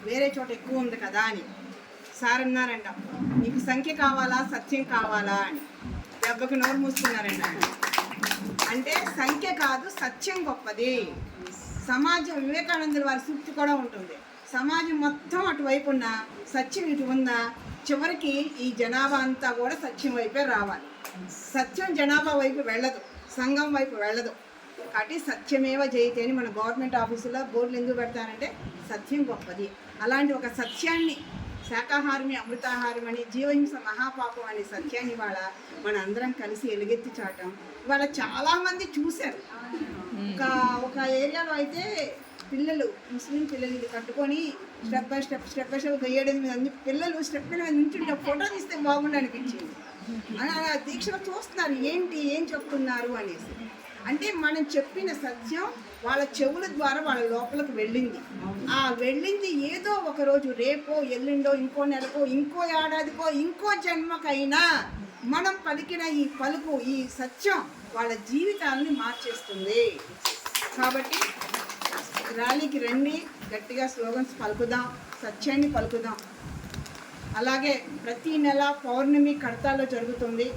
వేరే చోట ఎక్కువ ఉంది కదా అని. సార్ అన్నారంట, నీకు సంఖ్య కావాలా సత్యం కావాలా అని. దెబ్బకి నోరు మూసుకున్నారంట. అంటే సంఖ్య కాదు, సత్యం గొప్పది. సమాజం, వివేకానందుల వారి సూక్తి కూడా ఉంటుంది, సమాజం మొత్తం అటువైపు ఉన్న సత్యం ఇటు ఉందా, చివరికి ఈ జనాభా అంతా కూడా సత్యం వైపే రావాలి. సత్యం జనాభా వైపు వెళ్ళదు, సంఘం వైపు వెళ్ళదు. కాబట్టి సత్యమేవ జయతే అని మన గవర్నమెంట్ ఆఫీసులో బోర్డులు ఎందుకు పెడతారంటే సత్యం గొప్పది. అలాంటి ఒక సత్యాన్ని, శాకాహారమి అమృతాహారం అని, జీవహింస మహాపాపం అనే సత్యాన్ని ఇవాళ మన అందరం కలిసి ఎలుగెత్తి చాటం ఇవాళ చాలామంది చూశారు. ఒక ఏరియాలో అయితే పిల్లలు, ముస్లిం పిల్లలు ఇది కట్టుకొని స్టెప్ బై స్టెప్ ఒక 7-8 మంది పిల్లలు స్టెప్ మీద నుంచి ఫోటో తీస్తే బాగుండు అనిపించింది. అలా దీక్షలో చూస్తున్నారు, ఏం చెప్తున్నారు అనేసి. అంటే మనం చెప్పిన సత్యం వాళ్ళ చెవుల ద్వారా వాళ్ళ లోపలికి వెళ్ళింది. ఆ వెళ్ళింది ఏదో ఒకరోజు, రేపో ఎల్లుండో, ఇంకో నెలకో, ఇంకో ఏడాదికో, ఇంకో జన్మకైనా మనం పలికిన ఈ పలుకు, ఈ సత్యం వాళ్ళ జీవితాలని మార్చేస్తుంది. కాబట్టి ర్యాలీకి రండి, గట్టిగా స్లోగన్స్ పలుకుదాం, సత్యాన్ని పలుకుదాం. అలాగే ప్రతి నెల పౌర్ణమి కడతాలో జరుగుతుంది.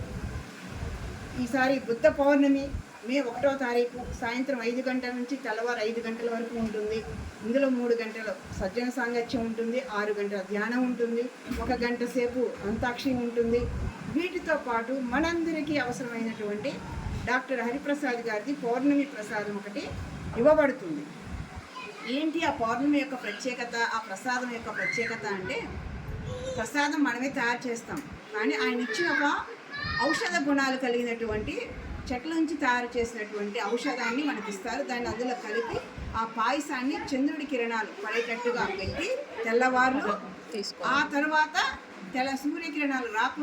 ఈసారి బుద్ధ పౌర్ణమి మే 1వ తారీఖు సాయంత్రం 5 గంటల నుంచి తెల్లవారు 5 గంటల వరకు ఉంటుంది. ఇందులో 3 గంటలు సజ్జన సాంగత్యం ఉంటుంది, 6 గంటల ధ్యానం ఉంటుంది, 1 గంట సేపు అంతాక్షరి ఉంటుంది. వీటితో పాటు మనందరికీ అవసరమైనటువంటి డాక్టర్ హరిప్రసాద్ గారిది పౌర్ణమి ప్రసాదం ఒకటి ఇవ్వబడుతుంది. ఏంటి ఆ పౌర్ణమి యొక్క ప్రత్యేకత, ఆ ప్రసాదం యొక్క ప్రత్యేకత అంటే, ప్రసాదం మనమే తయారు చేస్తాం, కానీ ఆయన ఇచ్చిన ఒక ఔషధ గుణాలు కలిగినటువంటి చెట్ల నుంచి తయారు చేసినటువంటి ఔషధాన్ని మనకి ఇస్తారు. దాన్ని అందులో కలిపి ఆ పాయసాన్ని చంద్రుడి కిరణాలు పడేటట్టుగా పెట్టి తెల్లవారు, ఆ తర్వాత సూర్యకిరణాలు రాకుండా